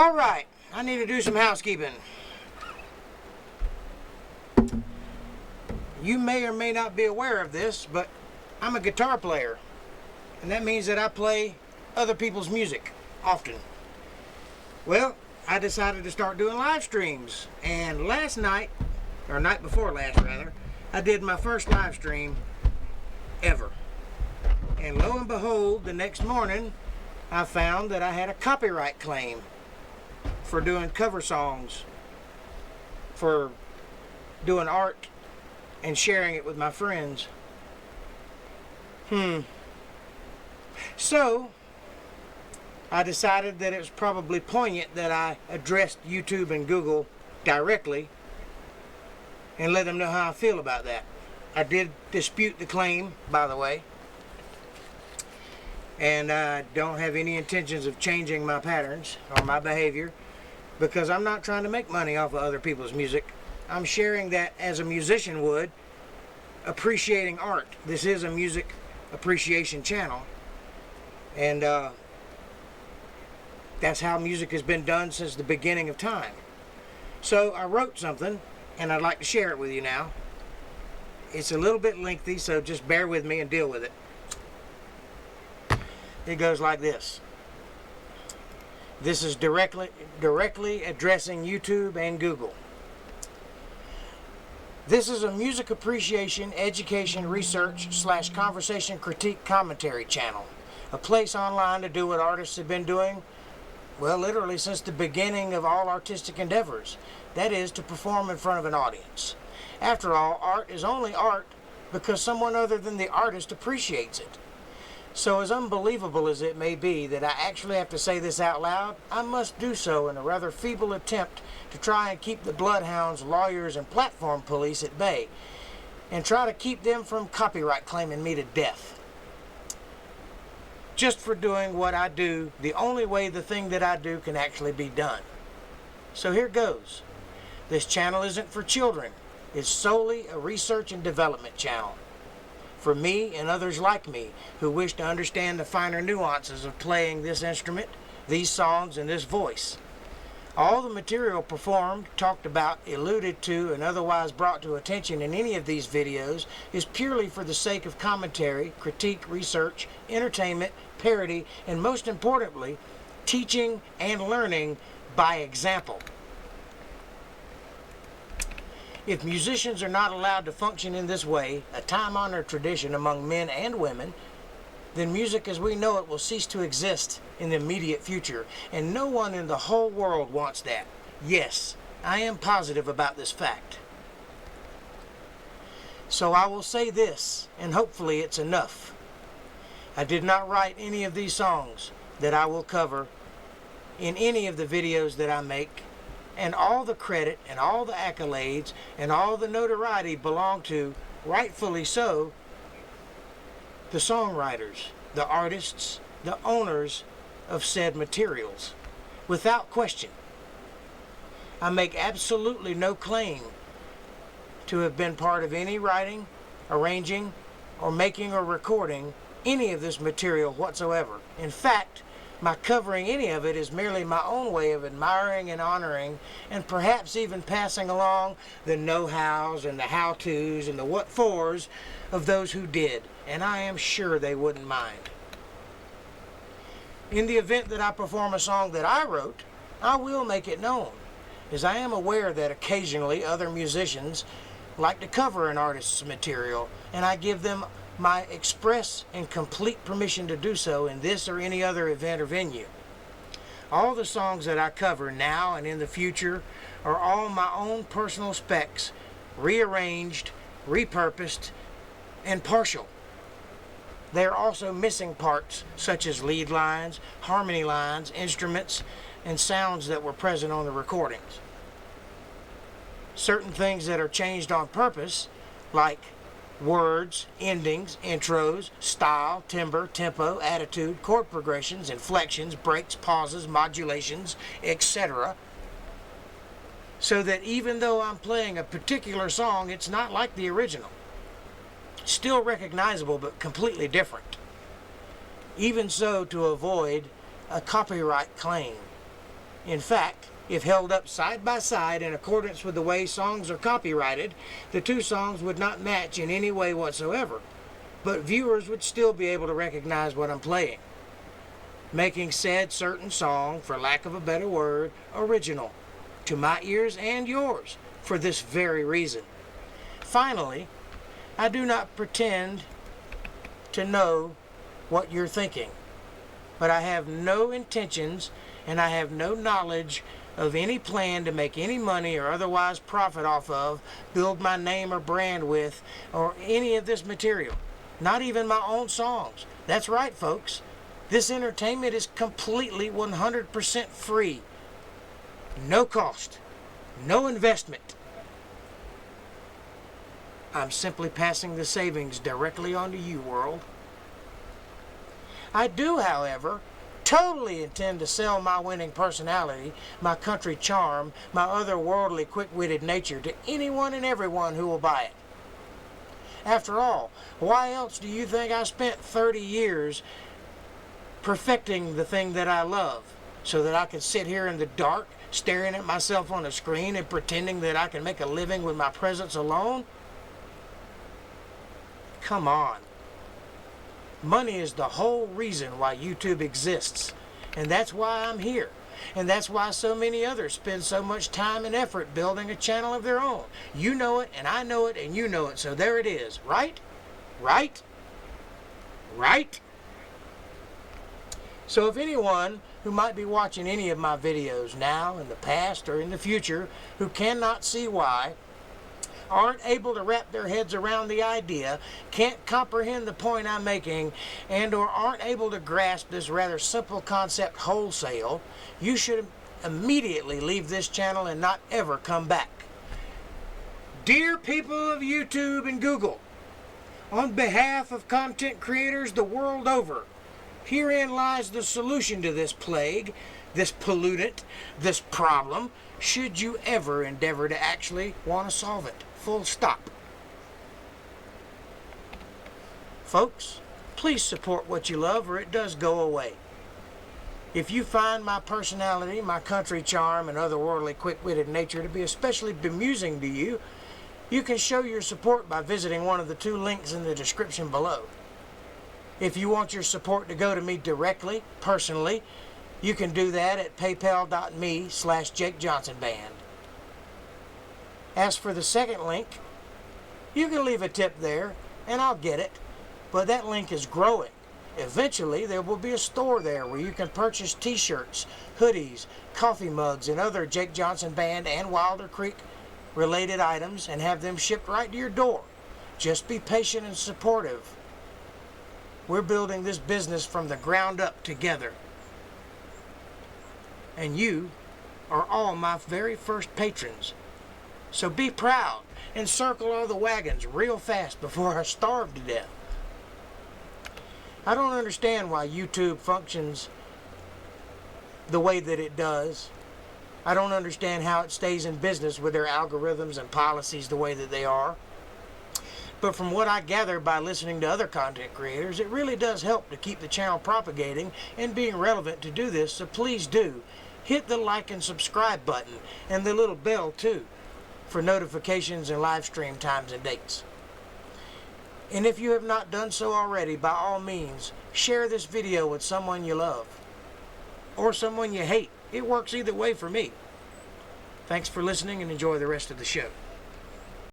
Alright, I need to do some housekeeping. You may or may not be aware of this, but I'm a guitar player. And that means that I play other people's music often. Well, I decided to start doing live streams. And last night, or night before last rather, I did my first live stream ever. And lo and behold, the next morning, I found that I had a copyright claim for doing cover songs, for doing art and sharing it with my friends. So, I decided that it was probably poignant that I addressed YouTube and Google directly and let them know how I feel about that. I did dispute the claim, by the way, and I don't have any intentions of changing my patterns or my behavior, because I'm not trying to make money off of other people's music. I'm sharing that as a musician would, appreciating art. This is a music appreciation channel, and that's how music has been done since the beginning of time. So I wrote something, and I'd like to share it with you now. It's a little bit lengthy, so just bear with me and deal with it. It goes like this. This is directly addressing YouTube and Google. This is a music appreciation, education, research / conversation critique commentary channel. A place online to do what artists have been doing, well, literally since the beginning of all artistic endeavors. That is, to perform in front of an audience. After all, art is only art because someone other than the artist appreciates it. So as unbelievable as it may be that I actually have to say this out loud, I must do so in a rather feeble attempt to try and keep the bloodhounds, lawyers, and platform police at bay, and try to keep them from copyright claiming me to death. Just for doing what I do the only way the thing that I do can actually be done. So here goes. This channel isn't for children. It's solely a research and development channel. For me and others like me who wish to understand the finer nuances of playing this instrument, these songs, and this voice. All the material performed, talked about, alluded to, and otherwise brought to attention in any of these videos is purely for the sake of commentary, critique, research, entertainment, parody, and most importantly, teaching and learning by example. If musicians are not allowed to function in this way, a time-honored tradition among men and women, then music as we know it will cease to exist in the immediate future, and no one in the whole world wants that. Yes, I am positive about this fact. So I will say this, and hopefully it's enough. I did not write any of these songs that I will cover in any of the videos that I make, and all the credit and all the accolades and all the notoriety belong to, rightfully so, the songwriters, the artists, the owners of said materials, without question. I make absolutely no claim to have been part of any writing, arranging, or making or recording any of this material whatsoever. In fact, my covering any of it is merely my own way of admiring and honoring, and perhaps even passing along the know-hows and the how-tos and the what-fors of those who did, and I am sure they wouldn't mind. In the event that I perform a song that I wrote, I will make it known, as I am aware that occasionally other musicians like to cover an artist's material, and I give them my express and complete permission to do so in this or any other event or venue. All the songs that I cover now and in the future are all my own personal specs, rearranged, repurposed, and partial. They are also missing parts such as lead lines, harmony lines, instruments, and sounds that were present on the recordings. Certain things that are changed on purpose, like words, endings, intros, style, timbre, tempo, attitude, chord progressions, inflections, breaks, pauses, modulations, etc. So that even though I'm playing a particular song, it's not like the original. Still recognizable, but completely different. Even so, to avoid a copyright claim. In fact, if held up side by side in accordance with the way songs are copyrighted, the two songs would not match in any way whatsoever, but viewers would still be able to recognize what I'm playing, making said certain song, for lack of a better word, original, to my ears and yours, for this very reason. Finally, I do not pretend to know what you're thinking, but I have no intentions and I have no knowledge of any plan to make any money or otherwise profit off of, build my name or brand with, or any of this material. Not even my own songs. That's right, folks. This entertainment is completely 100% free. No cost. No investment. I'm simply passing the savings directly on to you, world. I do, however, totally intend to sell my winning personality, my country charm, my otherworldly quick-witted nature to anyone and everyone who will buy it. After all, why else do you think I spent 30 years perfecting the thing that I love, so that I could sit here in the dark, staring at myself on a screen and pretending that I can make a living with my presence alone? Come on. Money is the whole reason why YouTube exists, and that's why I'm here, and that's why so many others spend so much time and effort building a channel of their own. You know it, and I know it, and you know it, so there it is, right? Right? Right? So if anyone who might be watching any of my videos now, in the past, or in the future, who cannot see why, aren't able to wrap their heads around the idea, can't comprehend the point I'm making, and or aren't able to grasp this rather simple concept wholesale, you should immediately leave this channel and not ever come back. Dear people of YouTube and Google, on behalf of content creators the world over, herein lies the solution to this plague, this pollutant, this problem, should you ever endeavor to actually want to solve it. Full stop. Folks, please support what you love or it does go away. If you find my personality, my country charm, and otherworldly quick-witted nature to be especially bemusing to you, you can show your support by visiting one of the 2 links in the description below. If you want your support to go to me directly, personally, you can do that at paypal.me/JakeJohnsonBand. As for the second link, you can leave a tip there and I'll get it, but that link is growing. Eventually there will be a store there where you can purchase t-shirts, hoodies, coffee mugs, and other Jake Johnson Band and Wilder Creek related items and have them shipped right to your door. Just be patient and supportive. We're building this business from the ground up together. And you are all my very first patrons. So be proud and circle all the wagons real fast before I starve to death. I don't understand why YouTube functions the way that it does. I don't understand how it stays in business with their algorithms and policies the way that they are. But from what I gather by listening to other content creators, it really does help to keep the channel propagating and being relevant to do this, so please do. Hit the like and subscribe button and the little bell too, for notifications and live stream times and dates. And if you have not done so already, by all means, share this video with someone you love or someone you hate. It works either way for me. Thanks for listening and enjoy the rest of the show.